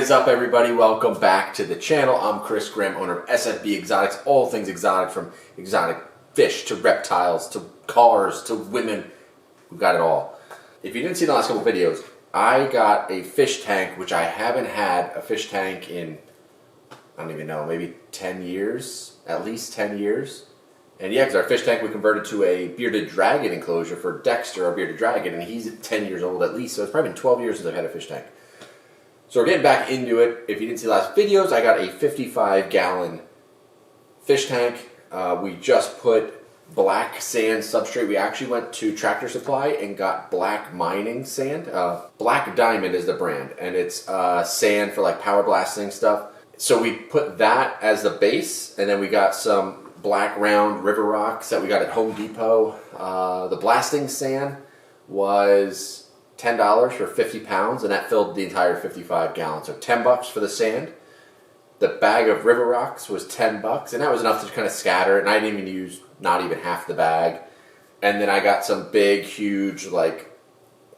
is up, everybody? Welcome back to the channel. I'm Chris Graham, owner of SFB Exotics, all things exotic, from exotic fish to reptiles to cars to women. We've got it all. If you didn't see the last couple videos, I got a fish tank, which I haven't had a fish tank in, I don't even know, maybe 10 years, at least 10 years. And yeah, because our fish tank we converted to a bearded dragon enclosure for Dexter, our bearded dragon, and he's 10 years old at least, so it's probably been 12 years since I've had a fish tank. So we're getting back into it. If you didn't see the last videos, I got a 55-gallon fish tank. We just put black sand substrate. We actually went to Tractor Supply and got black mining sand. Black Diamond is the brand, and it's sand for like power blasting stuff. So we put that as the base, and then we got some black round river rocks that we got at Home Depot. The blasting sand was $10 for 50 pounds, and that filled the entire 55 gallons. So $10 for the sand. The bag of river rocks was $10, and that was enough to kind of scatter it, and I didn't even use not even half the bag. And then I got some big, huge, like,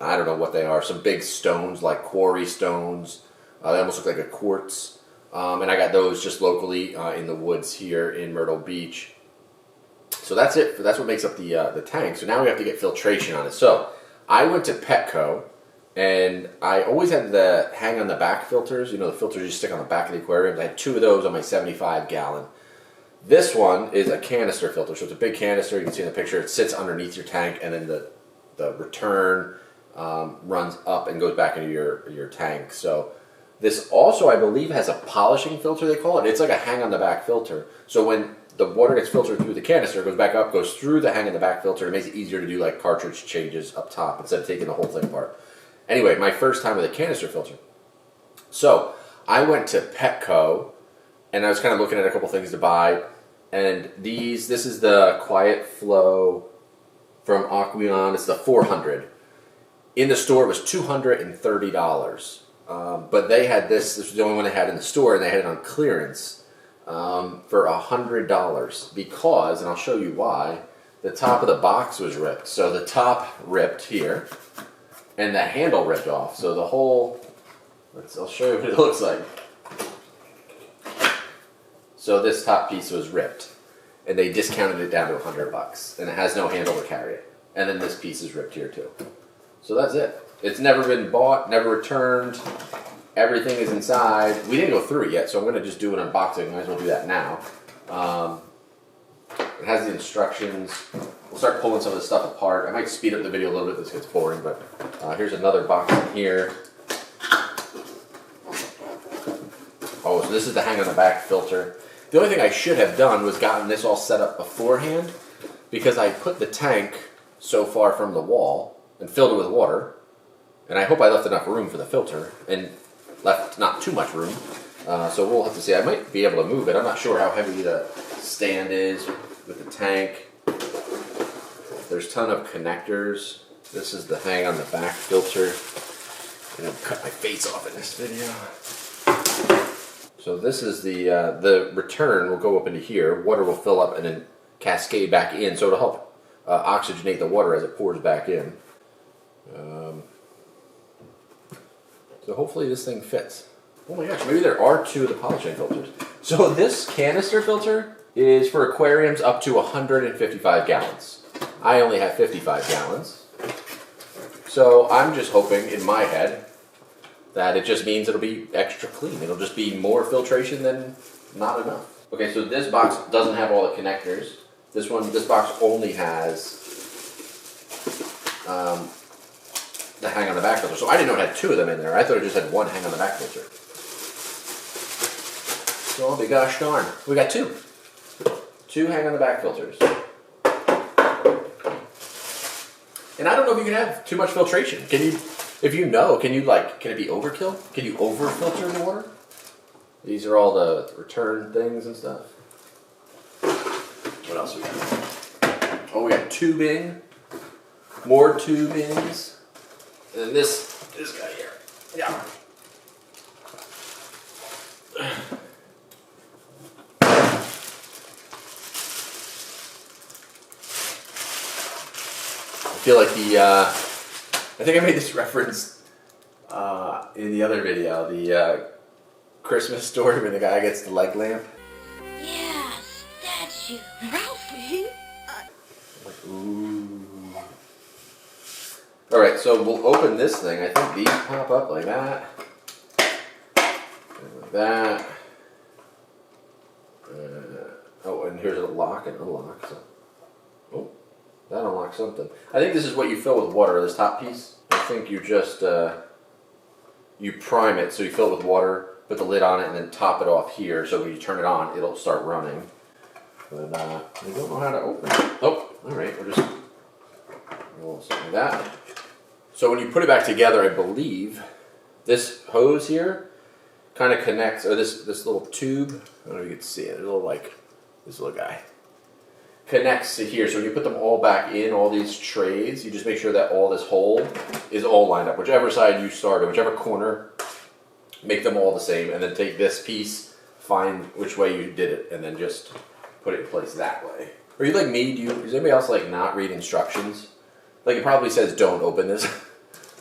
I don't know what they are, some big stones, like quarry stones. They almost look like a quartz. And I got those just locally in the woods here in Myrtle Beach. So that's it. That's what makes up the tank. So now we have to get filtration on it. So I went to Petco, and I always had the hang on the back filters. You know, the filters you stick on the back of the aquariums. I had 2 of those on my 75-gallon. This one is a canister filter. So it's a big canister. You can see in the picture. It sits underneath your tank, and then the return runs up and goes back into your tank. So this also, I believe, has a polishing filter, they call it. It's like a hang-on-the-back filter. So when the water gets filtered through the canister, it goes back up, goes through the hang-on-the-back filter. It makes it easier to do like cartridge changes up top instead of taking the whole thing apart. Anyway, my first time with a canister filter. So I went to Petco, and I was kind of looking at a couple things to buy. And this is the Quiet Flow from AQUEON. It's the 400. In the store, it was $230. But they had this was the only one they had in the store, and they had it on clearance for $100 because, and I'll show you why, the top of the box was ripped. So the top ripped here, and the handle ripped off. So the whole, I'll show you what it looks like. So this top piece was ripped, and they discounted it down to $100, and it has no handle to carry it. And then this piece is ripped here too. So that's it. It's never been bought, never returned. Everything is inside. We didn't go through it yet, so I'm going to just do an unboxing. Might as well do that now. It has the instructions. We'll start pulling some of this stuff apart. I might speed up the video a little bit. This gets boring, but here's another box in here. Oh, so this is the hang-on-the-back filter. The only thing I should have done was gotten this all set up beforehand, because I put the tank so far from the wall and filled it with water. And I hope I left enough room for the filter, and left not too much room. So we'll have to see. I might be able to move it. I'm not sure how heavy the stand is with the tank. There's a ton of connectors. This is the hang on the back filter. I'm going to cut my face off in this video. So this is the return will go up into here. Water will fill up and then cascade back in. So it'll help oxygenate the water as it pours back in. So hopefully this thing fits. Oh my gosh, maybe there are 2 of the polishing filters. So this canister filter is for aquariums up to 155 gallons. I only have 55 gallons. So I'm just hoping in my head that it just means it'll be extra clean. It'll just be more filtration than not enough. Okay, so this box doesn't have all the connectors. This box only has the hang on the back filter. So I didn't know it had 2 of them in there. I thought it just had 1 hang on the back filter. So I'll be gosh darn. We got 2. 2 hang on the back filters. And I don't know if you can have too much filtration. Can you, if you know, can it be overkill? Can you over filter the water? These are all the return things and stuff. What else we got? Oh, we got tubing. More tubings. And then this guy here. Yeah. I feel like I think I made this reference in the other video, the Christmas story when the guy gets the leg lamp? Yes, that's you. Ralphie? Ooh. Alright, so we'll open this thing. I think these pop up like that. And like that. Oh, and here's a lock and unlock. So. Oh, that unlocks something. I think this is what you fill with water, this top piece. I think you just, you prime it, so you fill it with water, put the lid on it, and then top it off here, so when you turn it on, it'll start running. But I don't know how to open it. Oh, alright, we'll just roll something like that. So when you put it back together, I believe, this hose here kind of connects, or this little tube, I don't know if you can see it, this little guy, connects to here. So when you put them all back in, all these trays, you just make sure that all this hole is all lined up. Whichever side you started, whichever corner, make them all the same, and then take this piece, find which way you did it, and then just put it in place that way. Are you like me? Does anybody else like not read instructions? Like it probably says don't open this,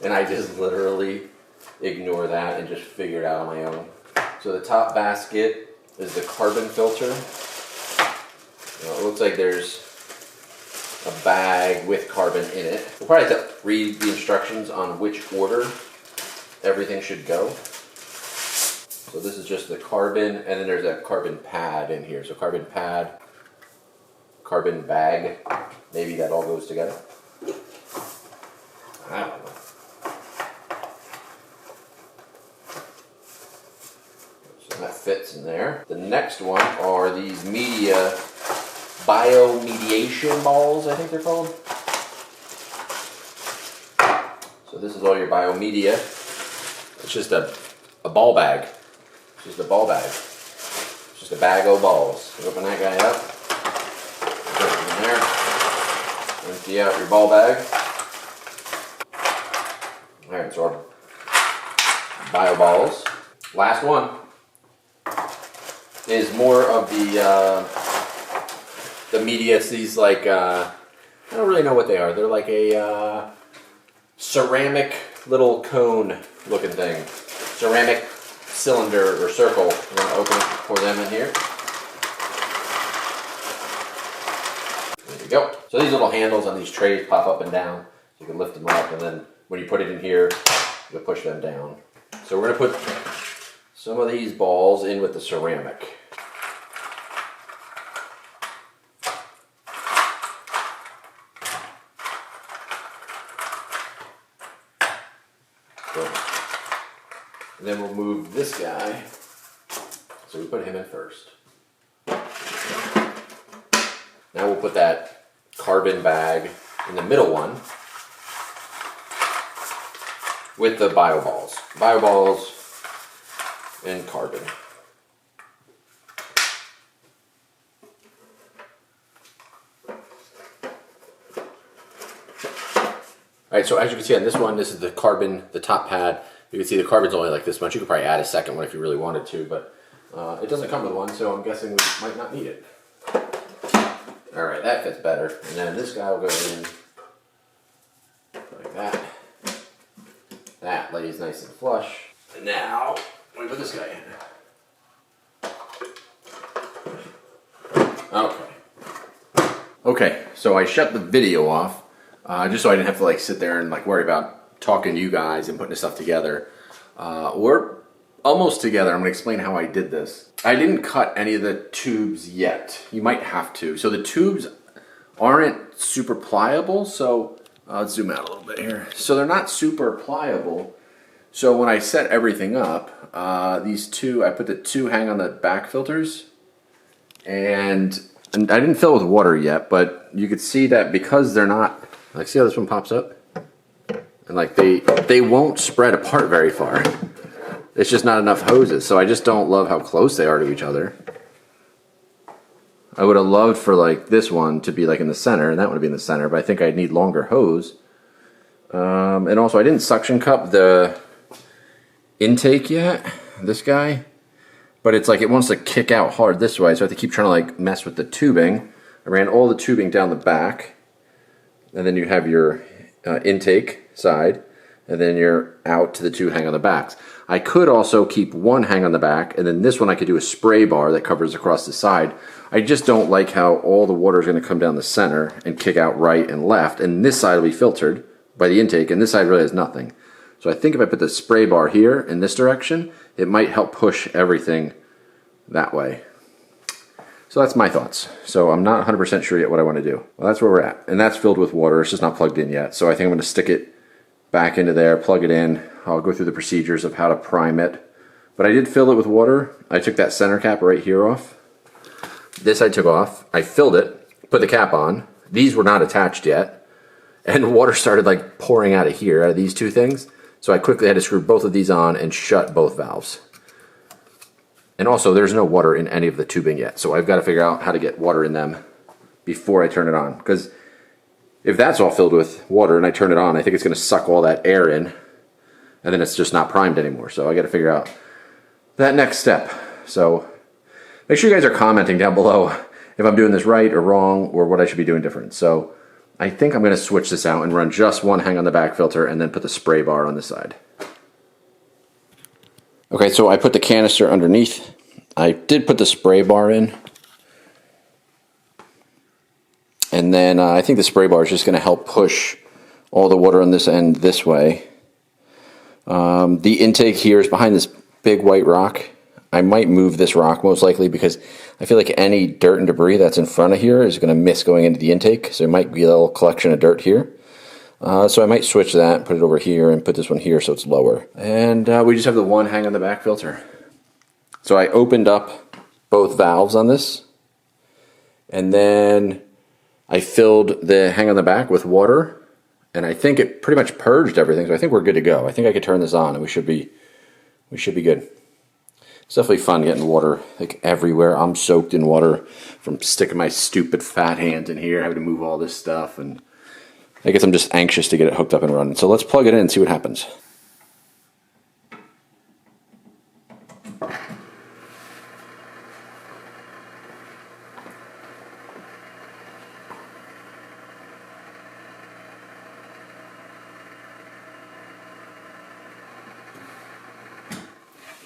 and I just literally ignore that and just figure it out on my own. So the top basket is the carbon filter. It looks like there's a bag with carbon in it. We'll probably have to read the instructions on which order everything should go. So this is just the carbon, and then there's a carbon pad in here. So carbon pad, carbon bag, maybe that all goes together. I don't know. So that fits in there. The next one are these biomediation balls, I think they're called. So this is all your biomedia. It's just a ball bag. It's just a ball bag. It's just a bag of balls. You open that guy up. Put it in there. Empty out your ball bag. Alright, so our bio balls. Last one is more of the media. It's these like, I don't really know what they are. They're like a ceramic little cone looking thing. Ceramic cylinder or circle. We're going to open it, pour them in here. There you go. So these little handles on these trays pop up and down. So you can lift them up, and then when you put it in here, you'll push them down. So we're going to put some of these balls in with the ceramic. And then we'll move this guy. So we put him in first. Now we'll put that carbon bag in the middle one with the bio balls. Bio balls and carbon. Alright, so as you can see on this one, this is the carbon, the top pad. You can see the carbon's only like this much. You could probably add a second one if you really wanted to, but it doesn't come with one, so I'm guessing we might not need it. Alright, that fits better. And then this guy will go in like that. That lays nice and flush. And now, let me put this guy in. Okay. Okay, so I shut the video off, just so I didn't have to like sit there and like worry about talking to you guys and putting this stuff together. We're almost together. I'm going to explain how I did this. I didn't cut any of the tubes yet. You might have to. So the tubes aren't super pliable, so let's zoom out a little bit here. So they're not super pliable. So when I set everything up, these two, I put the two hang on the back filters, and I didn't fill it with water yet, but you could see that because they're not, like, see how this one pops up? And like they won't spread apart very far. It's just not enough hoses, so I just don't love how close they are to each other. I would have loved for like this one to be like in the center, and that one to be in the center, but I think I'd need longer hose. And also I didn't suction cup the intake yet, this guy, but it's like it wants to kick out hard this way, so I have to keep trying to like mess with the tubing. I ran all the tubing down the back, and then you have your intake side, and then you're out to the two hang on the backs. I could also keep one hang on the back, and then this one I could do a spray bar that covers across the side. I just don't like how all the water is going to come down the center and kick out right and left, and this side will be filtered by the intake, and this side really has nothing. So I think if I put the spray bar here in this direction, it might help push everything that way. So that's my thoughts. So I'm not 100% sure yet what I want to do. Well, that's where we're at. And that's filled with water. It's just not plugged in yet. So I think I'm going to stick it back into there, plug it in. I'll go through the procedures of how to prime it. But I did fill it with water. I took that center cap right here off. This I took off. I filled it, put the cap on. These were not attached yet. And water started like pouring out of here, out of these two things. So I quickly had to screw both of these on and shut both valves. And also, there's no water in any of the tubing yet, so I've got to figure out how to get water in them before I turn it on. Because if that's all filled with water and I turn it on, I think it's going to suck all that air in, and then it's just not primed anymore. So I got to figure out that next step. So make sure you guys are commenting down below if I'm doing this right or wrong, or what I should be doing different. So I think I'm going to switch this out and run just one hang on the back filter and then put the spray bar on this side. Okay, so I put the canister underneath. I did put the spray bar in. And then I think the spray bar is just going to help push all the water on this end this way. The intake here is behind this big white rock. I might move this rock most likely because I feel like any dirt and debris that's in front of here is going to miss going into the intake. So it might be a little collection of dirt here. So I might switch that, put it over here, and put this one here so it's lower. And we just have the one hang on the back filter. So I opened up both valves on this, and then I filled the hang on the back with water, and I think it pretty much purged everything, so I think we're good to go. I think I could turn this on, and we should be good. It's definitely fun getting water like everywhere. I'm soaked in water from sticking my stupid fat hands in here, having to move all this stuff, and I guess I'm just anxious to get it hooked up and running. So let's plug it in and see what happens.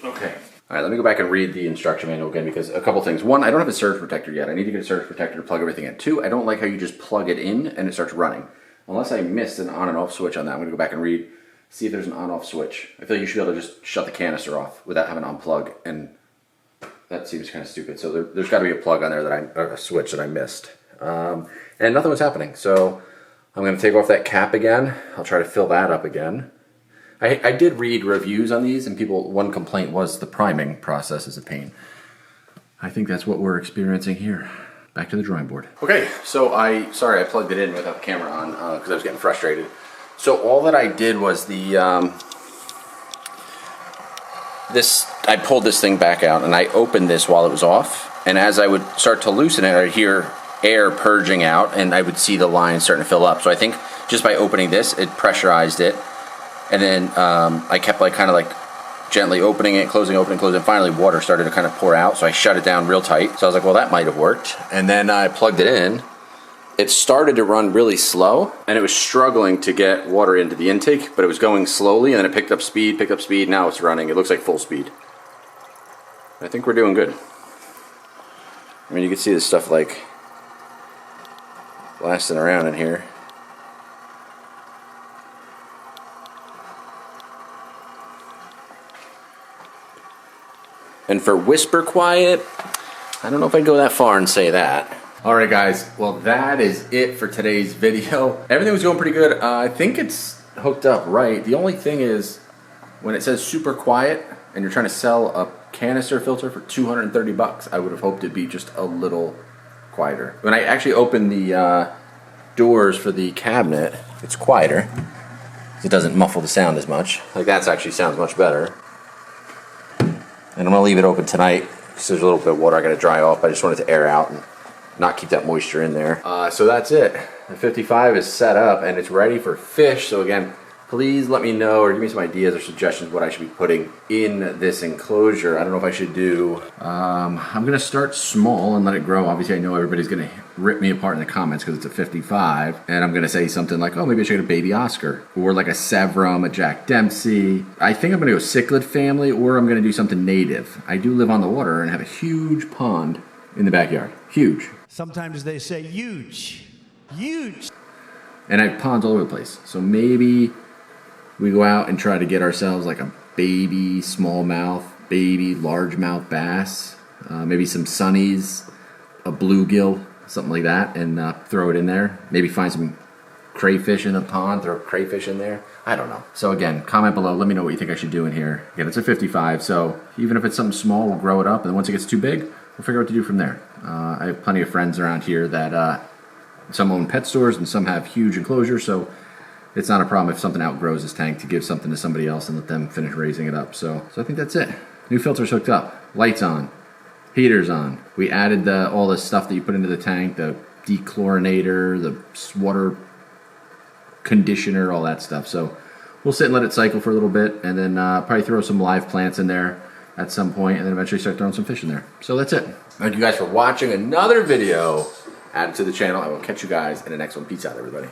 Okay. All right, let me go back and read the instruction manual again because a couple things. One, I don't have a surge protector yet. I need to get a surge protector to plug everything in. Two, I don't like how you just plug it in and it starts running. Unless I missed an on and off switch on that, I'm going to go back and read, see if there's an on-off switch. I feel like you should be able to just shut the canister off without having to unplug, and that seems kind of stupid. So there's got to be a plug on there a switch that I missed. And nothing was happening. So I'm going to take off that cap again. I'll try to fill that up again. I did read reviews on these, and one complaint was the priming process is a pain. I think that's what we're experiencing here. Back to the drawing board. Okay, so sorry I plugged it in without the camera on because I was getting frustrated. So all that I did was I pulled this thing back out and I opened this while it was off, and as I would start to loosen it, I'd hear air purging out and I would see the line starting to fill up. So I think just by opening this, it pressurized it. And then I kept gently opening it, closing, opening, closing. Finally, water started to kind of pour out, so I shut it down real tight. So I was like, well, that might have worked. And then I plugged it in. It started to run really slow, and it was struggling to get water into the intake, but it was going slowly, and then it picked up speed. Now it's running. It looks like full speed. I think we're doing good. I mean, you can see this stuff like blasting around in here. And for whisper quiet, I don't know if I'd go that far and say that. Alright guys, well that is it for today's video. Everything was going pretty good. I think it's hooked up right. The only thing is, when it says super quiet, and you're trying to sell a canister filter for 230 bucks, I would have hoped it'd be just a little quieter. When I actually opened the doors for the cabinet, it's quieter. It doesn't muffle the sound as much. Like that actually sounds much better. And I'm going to leave it open tonight because there's a little bit of water I got to dry off. I just wanted to air out and not keep that moisture in there. So that's it. The 55 is set up and it's ready for fish. So again, Please let me know or give me some ideas or suggestions what I should be putting in this enclosure. I don't know if I should do, I'm gonna start small and let it grow. Obviously I know everybody's gonna rip me apart in the comments because it's a 55. And I'm gonna say something like, oh, maybe I should get a baby Oscar or like a Severum, a Jack Dempsey. I think I'm gonna go cichlid family or I'm gonna do something native. I do live on the water and have a huge pond in the backyard, huge. Sometimes they say huge, huge. And I have ponds all over the place. So maybe we go out and try to get ourselves like a baby smallmouth, baby largemouth bass, maybe some sunnies, a bluegill, something like that, and throw it in there. Maybe find some crayfish in the pond, throw crayfish in there. I don't know. So again, comment below. Let me know what you think I should do in here. Again, it's a 55, so even if it's something small, we'll grow it up, and then once it gets too big, we'll figure out what to do from there. I have plenty of friends around here that some own pet stores and some have huge enclosures, so it's not a problem if something outgrows this tank to give something to somebody else and let them finish raising it up. So I think that's it. New filters hooked up, lights on, heaters on. We added all the stuff that you put into the tank, the dechlorinator, the water conditioner, all that stuff. So we'll sit and let it cycle for a little bit and then probably throw some live plants in there at some point and then eventually start throwing some fish in there. So that's it. Thank you guys for watching another video added to the channel. I will catch you guys in the next one. Peace out, everybody.